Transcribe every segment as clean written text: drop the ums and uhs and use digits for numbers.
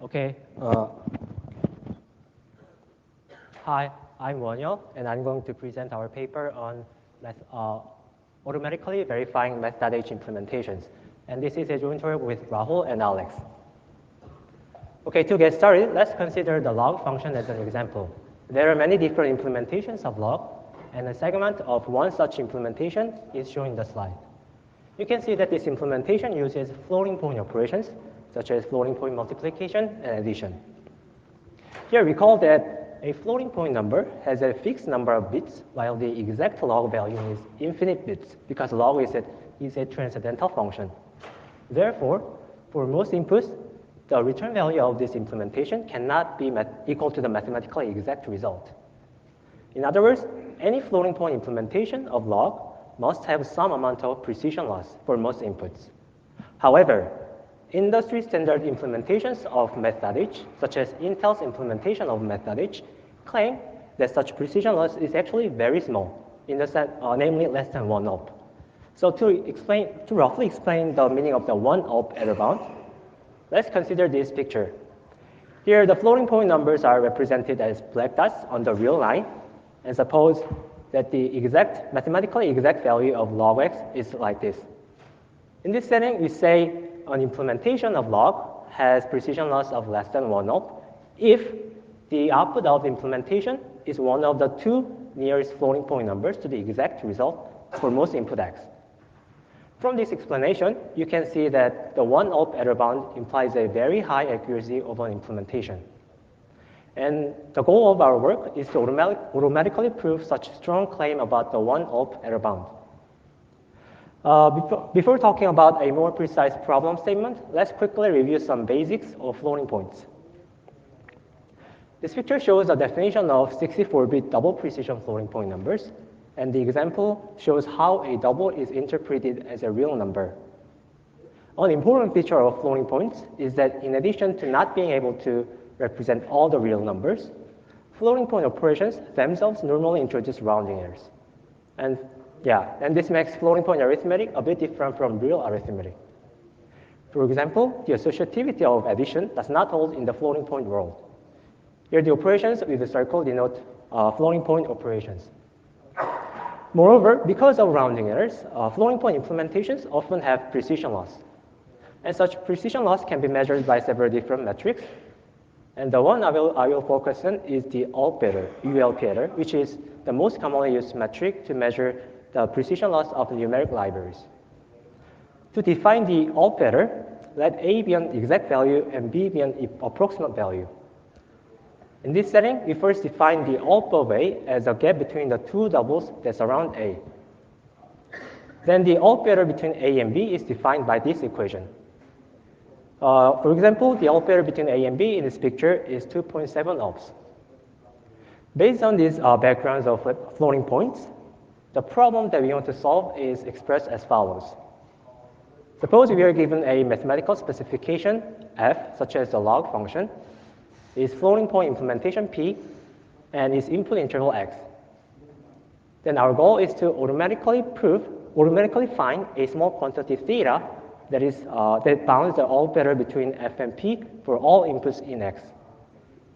Okay. Hi, I'm Wonyeol, and I'm going to present our paper on automatically verifying math.h implementations. And this is a joint work with Rahul and Alex. Okay, to get started, let's consider the log function as an example. There are many different implementations of log, and a segment of one such implementation is shown in the slide. You can see that this implementation uses floating point operations, such as floating point multiplication and addition. Here, recall that a floating point number has a fixed number of bits, while the exact log value is infinite bits, because log is a transcendental function. Therefore, for most inputs, the return value of this implementation cannot be equal to the mathematically exact result. In other words, any floating point implementation of log must have some amount of precision loss for most inputs. However, industry standard implementations of math.h, such as Intel's implementation of math.h, claim that such precision loss is actually very small, in the sense, namely less than 1 op. So to roughly explain the meaning of the 1 op error bound, let's consider this picture. Here, the floating point numbers are represented as black dots on the real line, and suppose that the mathematically exact value of log x is like this. In this setting, we say an implementation of log has precision loss of less than 1 op if the output of the implementation is one of the two nearest floating point numbers to the exact result for most input x. From this explanation, you can see that the 1 op error bound implies a very high accuracy of an implementation. And the goal of our work is to automatically prove such strong claim about the 1 op error bound. Before talking about a more precise problem statement, let's quickly review some basics of floating points. This picture shows a definition of 64-bit double precision floating point numbers, and the example shows how a double is interpreted as a real number. An important feature of floating points is that in addition to not being able to represent all the real numbers, floating point operations themselves normally introduce rounding errors. And this makes floating point arithmetic a bit different from real arithmetic. For example, the associativity of addition does not hold in the floating point world. Here, the operations with the circle denote floating point operations. Moreover, because of rounding errors, floating point implementations often have precision loss. And such precision loss can be measured by several different metrics. And the one I will focus on is the ULP error, which is the most commonly used metric to measure the precision loss of the numeric libraries. To define the ULP error, let A be an exact value and B be an approximate value. In this setting, we first define the ULP of A as a gap between the two doubles that surround A. Then the ULP error between A and B is defined by this equation. For example, the ULP error between A and B in this picture is 2.7 ops. Based on these backgrounds of floating points, the problem that we want to solve is expressed as follows. Suppose we are given a mathematical specification f, such as the log function, is floating point implementation p, and its input interval x. Then our goal is to automatically find a small quantity theta that bounds the ULP error between f and p for all inputs in x.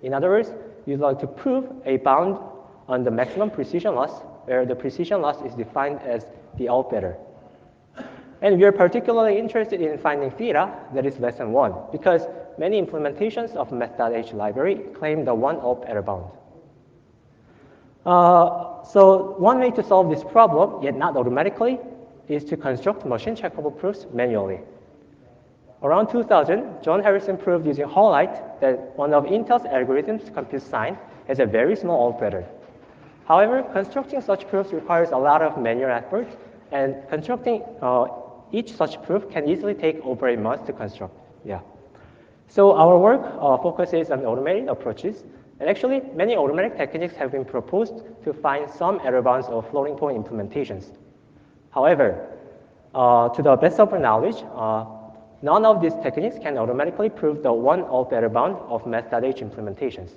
In other words, we'd like to prove a bound on the maximum precision loss, where the precision loss is defined as the ULP error. And we are particularly interested in finding theta that is less than 1, because many implementations of math.h library claim the 1 ULP error bound. So one way to solve this problem, yet not automatically, is to construct machine checkable proofs manually. Around 2000, John Harrison proved using Halite that one of Intel's algorithms to compute sine has a very small ULP error. However, constructing such proofs requires a lot of manual effort, and constructing each such proof can easily take over a month to construct. So our work focuses on automated approaches, and actually many automatic techniques have been proposed to find some error bounds of floating point implementations. However, to the best of our knowledge, none of these techniques can automatically prove the 1 ULP error bound of math.h implementations.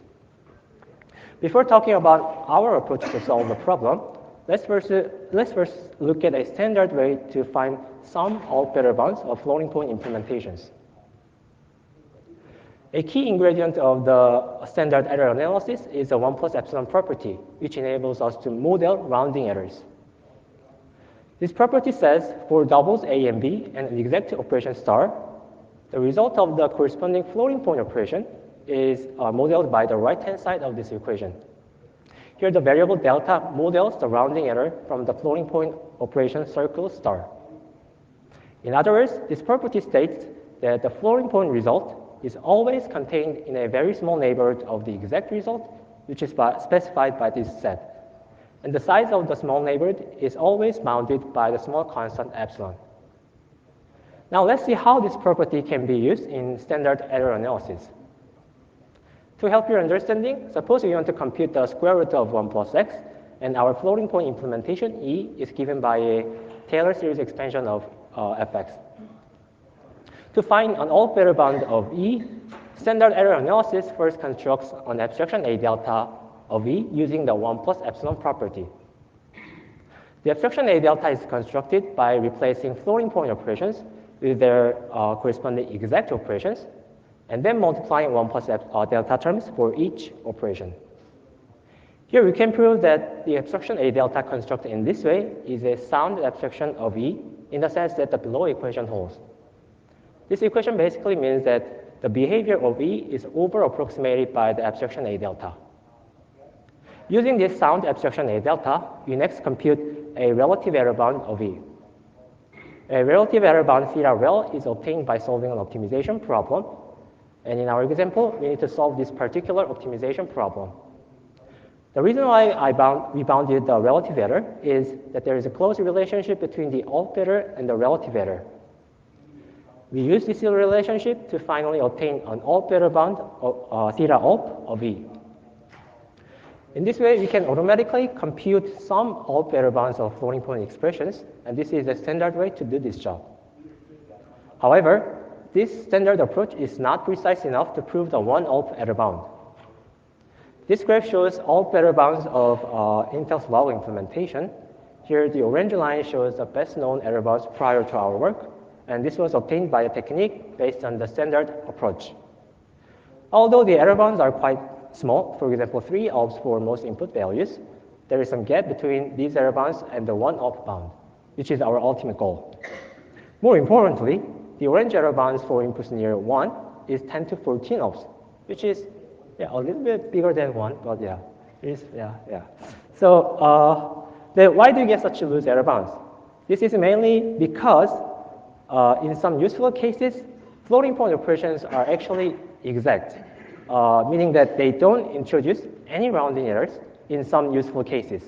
Before talking about our approach to solve the problem, let's first look at a standard way to find some ULP error bounds of floating point implementations. A key ingredient of the standard error analysis is the 1 plus epsilon property, which enables us to model rounding errors. This property says for doubles A and B and an exact operation star, the result of the corresponding floating point operation is modeled by the right-hand side of this equation. Here, the variable delta models the rounding error from the floating point operation circle star. In other words, this property states that the floating point result is always contained in a very small neighborhood of the exact result, which is specified by this set. And the size of the small neighborhood is always bounded by the small constant epsilon. Now let's see how this property can be used in standard error analysis. To help your understanding, suppose we want to compute the square root of 1 plus x, and our floating point implementation E is given by a Taylor series expansion of fx. To find an all-fair bound of E, standard error analysis first constructs an abstraction A delta of E using the 1 plus epsilon property. The abstraction A delta is constructed by replacing floating point operations with their corresponding exact operations, and then multiplying 1 plus delta terms for each operation. Here we can prove that the abstraction A delta constructed in this way is a sound abstraction of E in the sense that the below equation holds. This equation basically means that the behavior of E is over-approximated by the abstraction A delta. Using this sound abstraction A delta, we next compute a relative error bound of E. A relative error bound theta rel is obtained by solving an optimization problem. And in our example, we need to solve this particular optimization problem. The reason why we bounded the relative error is that there is a close relationship between the alt error and the relative error. We use this relationship to finally obtain an alt error bound of theta alt of E. In this way, we can automatically compute some alt error bounds of floating point expressions, and this is the standard way to do this job. However, this standard approach is not precise enough to prove the one alt error bound. This graph shows alt error bounds of Intel's log implementation. Here, the orange line shows the best known error bounds prior to our work, and this was obtained by a technique based on the standard approach. Although the error bounds are quite small, for example, 3 ops for most input values, there is some gap between these error bounds and the 1 op bound, which is our ultimate goal. More importantly, the orange error bounds for inputs near 1 is 10 to 14 ops, which is a little bit bigger than 1, but it is. So why do you get such loose error bounds? This is mainly because in some useful cases, floating point operations are actually exact, meaning that they don't introduce any rounding errors in some useful cases.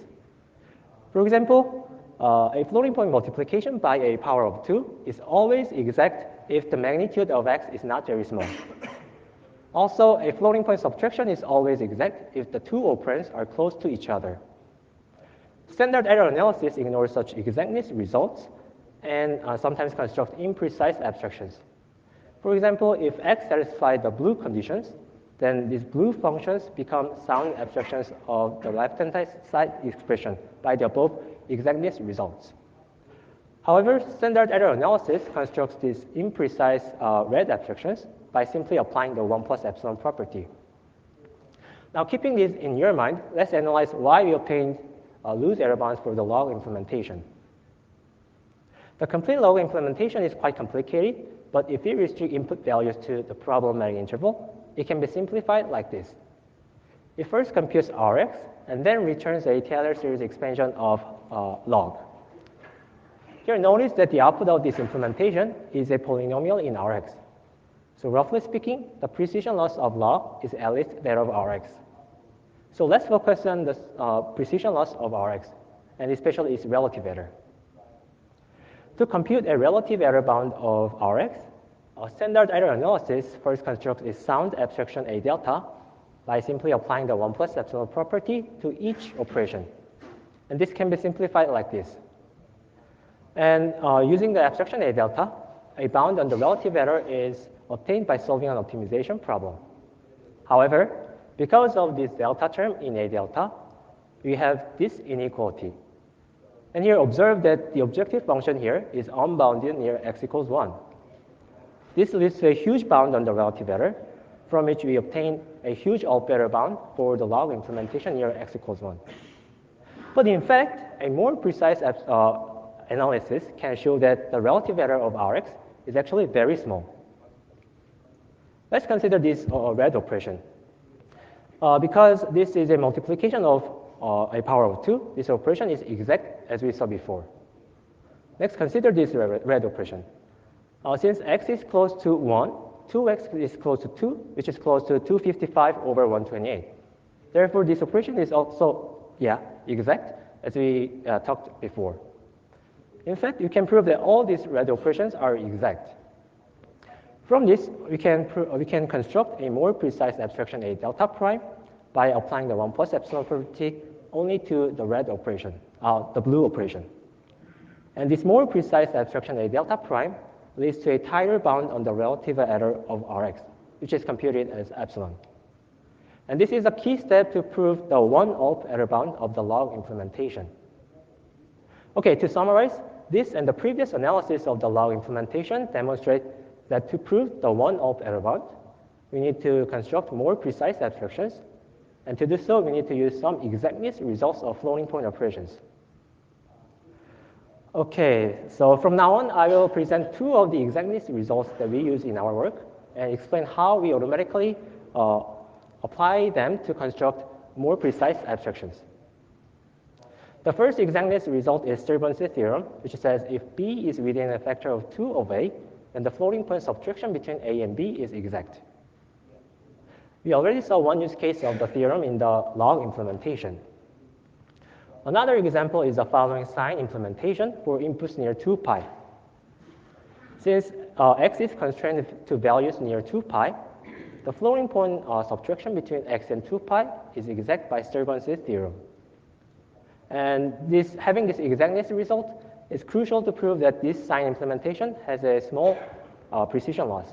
For example, a floating point multiplication by a power of 2 is always exact if the magnitude of x is not very small. Also, a floating point subtraction is always exact if the two operands are close to each other. Standard error analysis ignores such exactness results and sometimes construct imprecise abstractions. For example, if x satisfies the blue conditions, then these blue functions become sound abstractions of the left-hand side expression by the above exactness results. However, standard error analysis constructs these imprecise red abstractions by simply applying the 1 plus epsilon property. Now, keeping this in your mind, let's analyze why we obtained loose error bounds for the log implementation. The complete log implementation is quite complicated, but if we restrict input values to the problematic interval, it can be simplified like this. It first computes Rx and then returns a Taylor series expansion of log. Here, notice that the output of this implementation is a polynomial in Rx. So roughly speaking, the precision loss of log is at least that of Rx. So let's focus on the precision loss of Rx, and especially its relative error. To compute a relative error bound of Rx, a standard error analysis first constructs a sound abstraction A delta by simply applying the 1 plus epsilon property to each operation. And this can be simplified like this. And using the abstraction A delta, a bound on the relative error is obtained by solving an optimization problem. However, because of this delta term in A delta, we have this inequality. And here observe that the objective function here is unbounded near x equals 1. This leads to a huge bound on the relative error, from which we obtain a huge operator bound for the log implementation near x equals 1. But in fact, a more precise analysis can show that the relative error of Rx is actually very small. Let's consider this red operation. Because this is a multiplication of a power of 2, this operation is exact as we saw before. Next, consider this red operation. Since x is close to 1, 2x is close to 2, which is close to 255 over 128. Therefore, this operation is also, exact, as we talked before. In fact, you can prove that all these red operations are exact. From this, we can construct a more precise abstraction A delta prime by applying the 1 plus epsilon property only to the red operation, the blue operation. And this more precise abstraction A delta prime leads to a tighter bound on the relative error of Rx, which is computed as epsilon. And this is a key step to prove the 1-op error bound of the log implementation. Okay, to summarize, this and the previous analysis of the log implementation demonstrate that to prove the 1-op error bound, we need to construct more precise abstractions, and to do so, we need to use some exactness results of floating point operations. Okay, so from now on, I will present 2 of the exactness results that we use in our work and explain how we automatically apply them to construct more precise abstractions. The first exactness result is Sturban's theorem, which says if B is within a factor of 2 of A, then the floating point subtraction between A and B is exact. We already saw one use case of the theorem in the log implementation. Another example is the following sign implementation for inputs near 2 pi. Since x is constrained to values near 2 pi, the floating point subtraction between x and 2 pi is exact by Sturban's theorem. And having this exactness result is crucial to prove that this sign implementation has a small precision loss.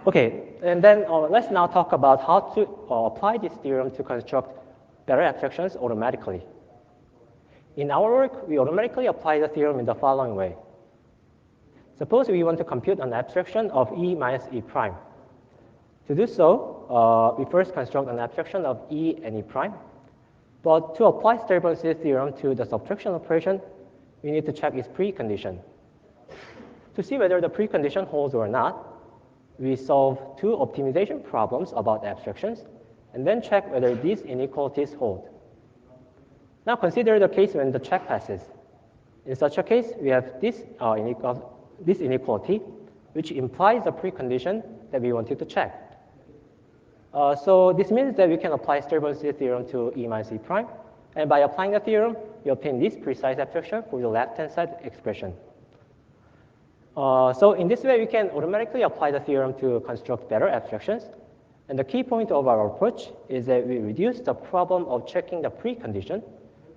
Okay, and then let's now talk about how to apply this theorem to construct better abstractions automatically. In our work, we automatically apply the theorem in the following way. Suppose we want to compute an abstraction of E minus E prime. To do so, we first construct an abstraction of E and E prime. But to apply Sturban's theorem to the subtraction operation, we need to check its precondition. To see whether the precondition holds or not, we solve 2 optimization problems about abstractions, and then check whether these inequalities hold. Now consider the case when the check passes. In such a case, we have this inequality, which implies the precondition that we wanted to check. So this means that we can apply Sturban's theorem to E minus E prime, and by applying the theorem, we obtain this precise abstraction for the left-hand side expression. So in this way, we can automatically apply the theorem to construct better abstractions. And the key point of our approach is that we reduce the problem of checking the precondition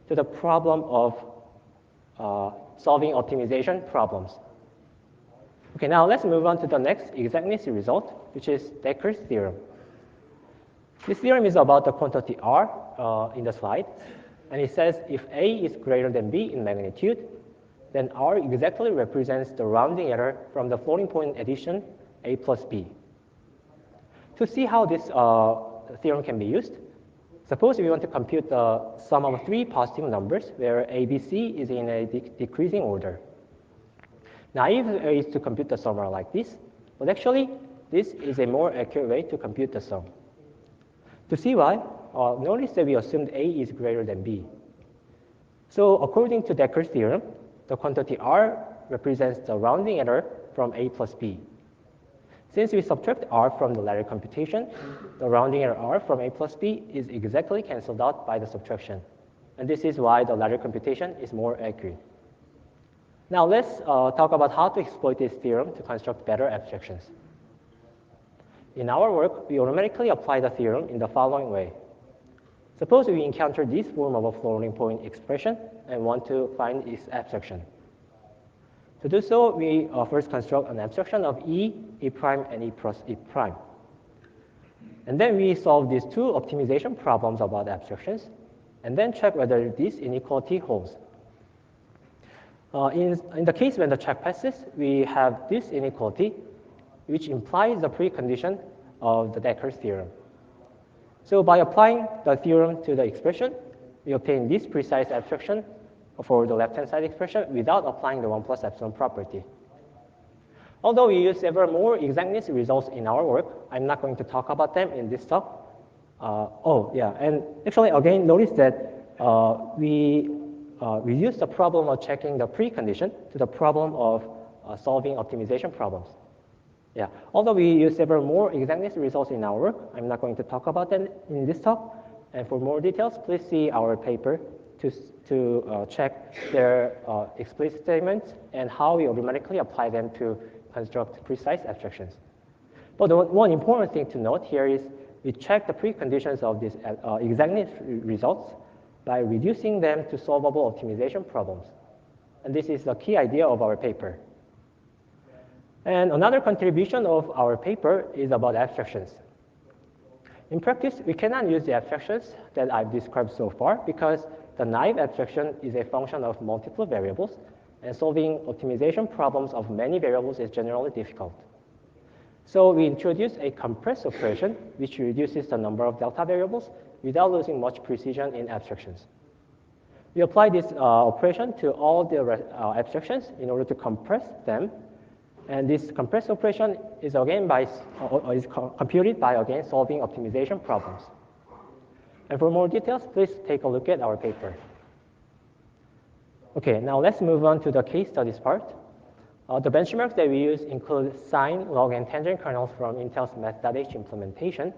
to the problem of solving optimization problems. Okay, now let's move on to the next exactness result, which is Dekker's theorem. This theorem is about the quantity R in the slide, and it says if A is greater than B in magnitude, then R exactly represents the rounding error from the floating point addition A plus B. To see how this theorem can be used, suppose we want to compute the sum of 3 positive numbers where A, B, C is in a decreasing order. Naive ways to compute the sum are like this, but actually, this is a more accurate way to compute the sum. To see why, notice that we assumed A is greater than B. So according to Dekker's theorem, the quantity R represents the rounding error from A plus B. Since we subtract R from the latter computation, the rounding error R from A plus B is exactly canceled out by the subtraction. And this is why the latter computation is more accurate. Now let's talk about how to exploit this theorem to construct better abstractions. In our work, we automatically apply the theorem in the following way. Suppose we encounter this form of a floating point expression and want to find its abstraction. To do so, we first construct an abstraction of E, E prime, and E plus E prime. And then we solve these 2 optimization problems about abstractions, and then check whether this inequality holds. In the case when the check passes, we have this inequality, which implies the precondition of the Dekker's theorem. So by applying the theorem to the expression, we obtain this precise abstraction for the left-hand side expression without applying the 1 plus epsilon property. Although we use several more exactness results in our work, I'm not going to talk about them in this talk. And actually, again, notice that we reduce the problem of checking the precondition to the problem of solving optimization problems. Yeah, although we use several more exactness results in our work, I'm not going to talk about them in this talk. And for more details, please see our paper to check their explicit statements and how we automatically apply them to construct precise abstractions. But the one important thing to note here is we check the preconditions of these exactness results by reducing them to solvable optimization problems. And this is the key idea of our paper. And another contribution of our paper is about abstractions. In practice, we cannot use the abstractions that I've described so far because the naive abstraction is a function of multiple variables, and solving optimization problems of many variables is generally difficult. So we introduce a compress operation, which reduces the number of delta variables without losing much precision in abstractions. We apply this operation to all the abstractions in order to compress them. And this compress operation is computed by solving optimization problems. And for more details, please take a look at our paper. Okay, now let's move on to the case studies part. The benchmarks that we use include sine, log, and tangent kernels from Intel's math.h implementation.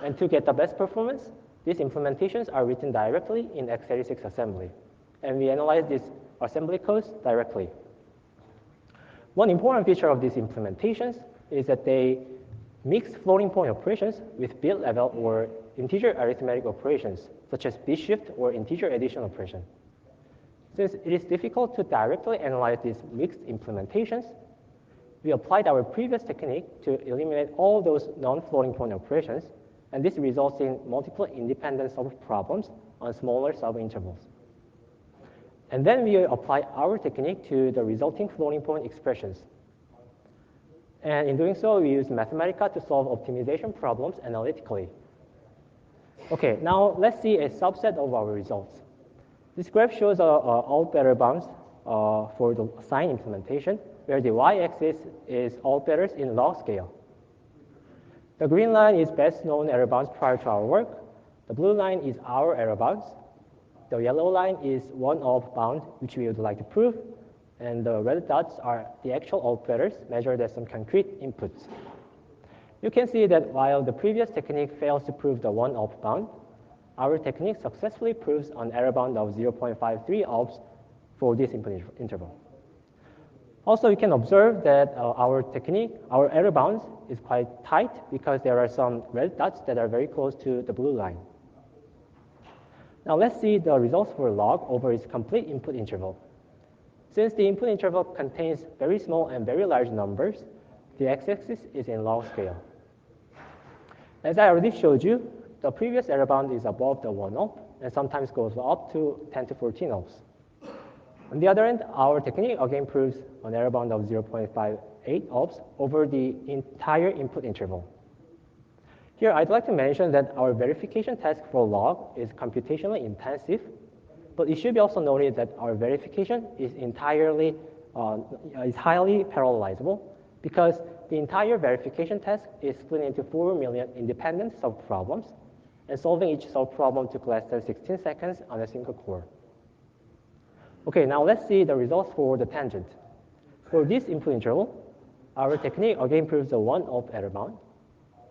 And to get the best performance, these implementations are written directly in x86 assembly. And we analyze these assembly codes directly. One important feature of these implementations is that they mix floating point operations with bit level or integer arithmetic operations, such as bit shift or integer addition operation. Since it is difficult to directly analyze these mixed implementations, we applied our previous technique to eliminate all those non-floating point operations, and this results in multiple independent subproblems on smaller subintervals. And then we apply our technique to the resulting floating point expressions. And in doing so, we use Mathematica to solve optimization problems analytically. Okay, now let's see a subset of our results. This graph shows all better bounds for the sine implementation, where the y-axis is all betters in log scale. The green line is best known error bounds prior to our work. The blue line is our error bounds. The yellow line is one-off bound, which we would like to prove. And the red dots are the actual all-betters measured as some concrete inputs. You can see that while the previous technique fails to prove the one-off bound, our technique successfully proves an error bound of 0.53 ops for this input interval. Also, you can observe that our error bounds is quite tight because there are some red dots that are very close to the blue line. Now let's see the results for log over its complete input interval. Since the input interval contains very small and very large numbers, the x-axis is in log scale. As I already showed you, the previous error bound is above the 1 op and sometimes goes up to 10 to 14 ops. On the other end, our technique again proves an error bound of 0.58 ops over the entire input interval. Here, I'd like to mention that our verification task for log is computationally intensive, but it should be also noted that our verification is highly parallelizable because the entire verification task is split into 4 million independent subproblems, and solving each subproblem took less than 16 seconds on a single core. Okay, now let's see the results for the tangent. For this input interval, our technique again proves the 1 op error bound.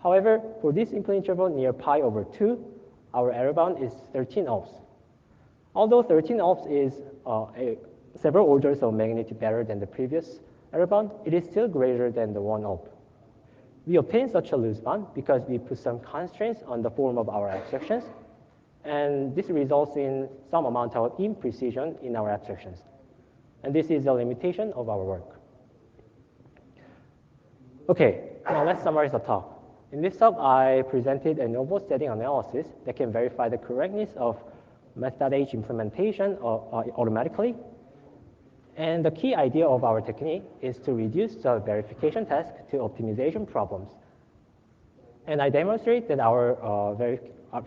However, for this input interval near pi over 2, our error bound is 13 ops. Although 13 ops is several orders of magnitude better than the previous error bound, it is still greater than the 1 op. We obtain such a loose bound because we put some constraints on the form of our abstractions, and this results in some amount of imprecision in our abstractions. And this is a limitation of our work. Okay, now let's summarize the talk. In this talk, I presented a novel setting analysis that can verify the correctness of math.h implementation automatically. And the key idea of our technique is to reduce the verification task to optimization problems. And I demonstrate that our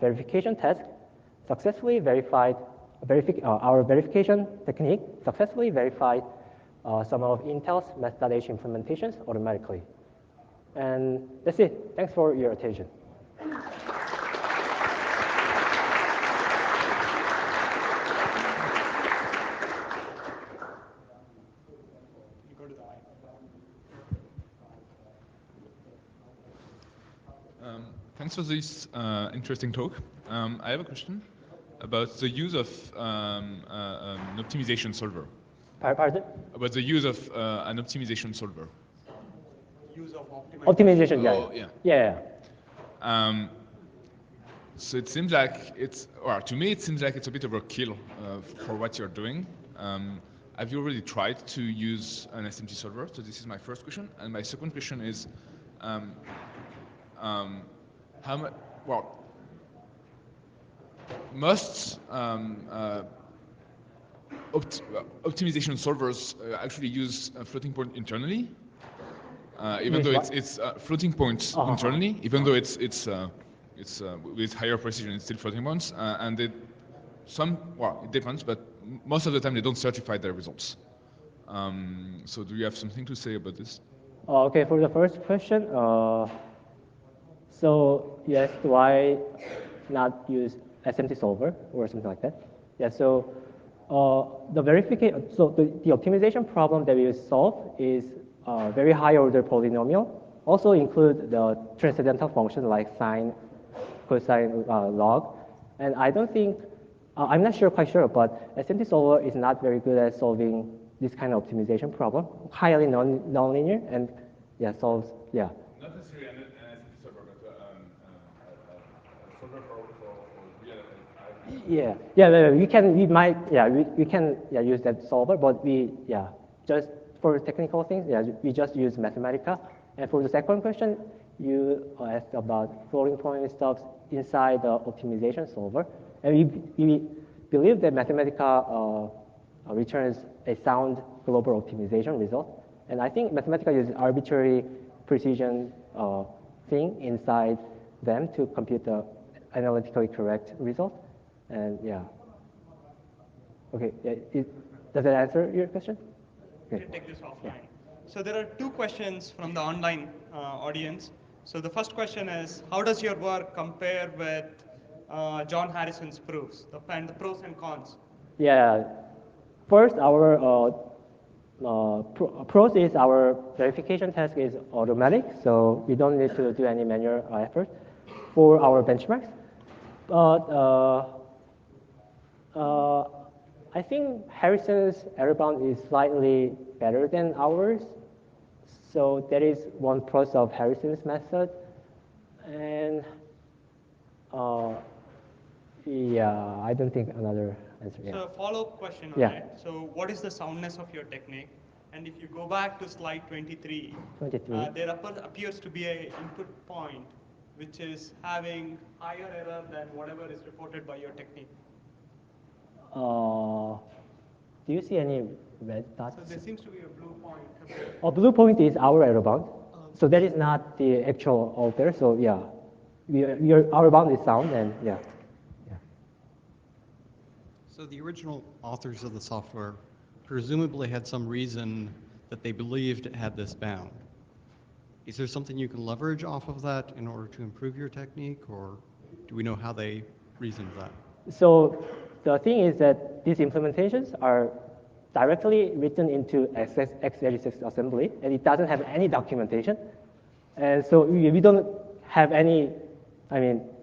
verification task successfully verified, our verification technique successfully verified some of Intel's math.h implementations automatically. And that's it. Thanks for your attention. Thanks for this interesting talk. I have a question about the use of an optimization solver. Pardon? About the use of an optimization solver. Use of optimization, yeah. Oh, yeah. Yeah. So it seems like to me, it seems like it's a bit overkill for what you're doing. Have you already tried to use an SMT solver? So this is my first question. And my second question is, most optimization solvers actually use a floating point internally, even though it's floating points internally, even though it's with higher precision, it's still floating points, and it depends, but most of the time they don't certify their results. So do you have something to say about this? Okay, for the first question, so yes, why not use SMT solver or something like that? Yeah, so the optimization problem that we solve is very high order polynomial. Also include the transcendental function like sine, cosine, log. And I don't think, I'm not quite sure, but SMT solver is not very good at solving this kind of optimization problem. Highly nonlinear and solves. Not necessarily an SMT solver, but a solver for real. We can use that solver, but just for technical things, we just use Mathematica. And for the second question, you asked about floating point stuff inside the optimization solver. And we believe that Mathematica returns a sound global optimization result. And I think Mathematica uses arbitrary precision thing inside them to compute the analytically correct result. And okay, does that answer your question? Okay. We'll take this offline. So there are two questions from the online audience. So the first question is, how does your work compare with John Harrison's proofs, and the pros and cons? Yeah, first our pros is our verification task is automatic, so we don't need to do any manual effort for our benchmarks. But I think Harrison's error bound is slightly better than ours. So that is one plus of Harrison's method. And I don't think another answer. So a follow-up question on that. So what is the soundness of your technique? And if you go back to slide 23, there appears to be an input point which is having higher error than whatever is reported by your technique. Do you see any red dots? So there seems to be a blue point. A blue point is our error bound. So that is not the actual alter. So our bound is sound, and So the original authors of the software presumably had some reason that they believed it had this bound. Is there something you can leverage off of that in order to improve your technique, or do we know how they reasoned that? So the thing is that these implementations are directly written into x86 assembly, and it doesn't have any documentation. And so we don't have any,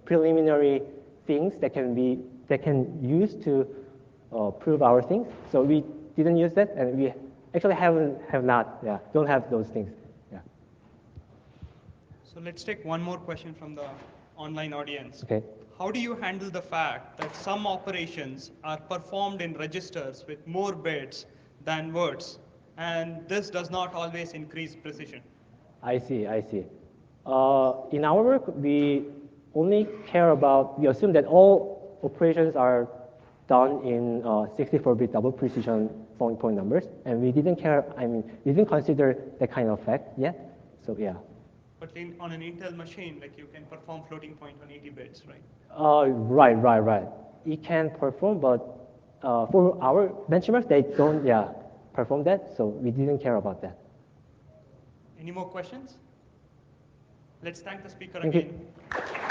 preliminary things that can use to prove our things. So we didn't use that, and we actually don't have those things. So let's take one more question from the online audience. Okay. How do you handle the fact that some operations are performed in registers with more bits than words, and this does not always increase precision? I see. In our work, we only we assume that all operations are done in 64-bit double precision floating point numbers, and we didn't care, we didn't consider that kind of fact yet, so yeah. But on an Intel machine, like you can perform floating point on 80 bits, right? Right. It can perform, but for our benchmarks, they don't, perform that, so we didn't care about that. Any more questions? Let's thank the speaker Thank again. You.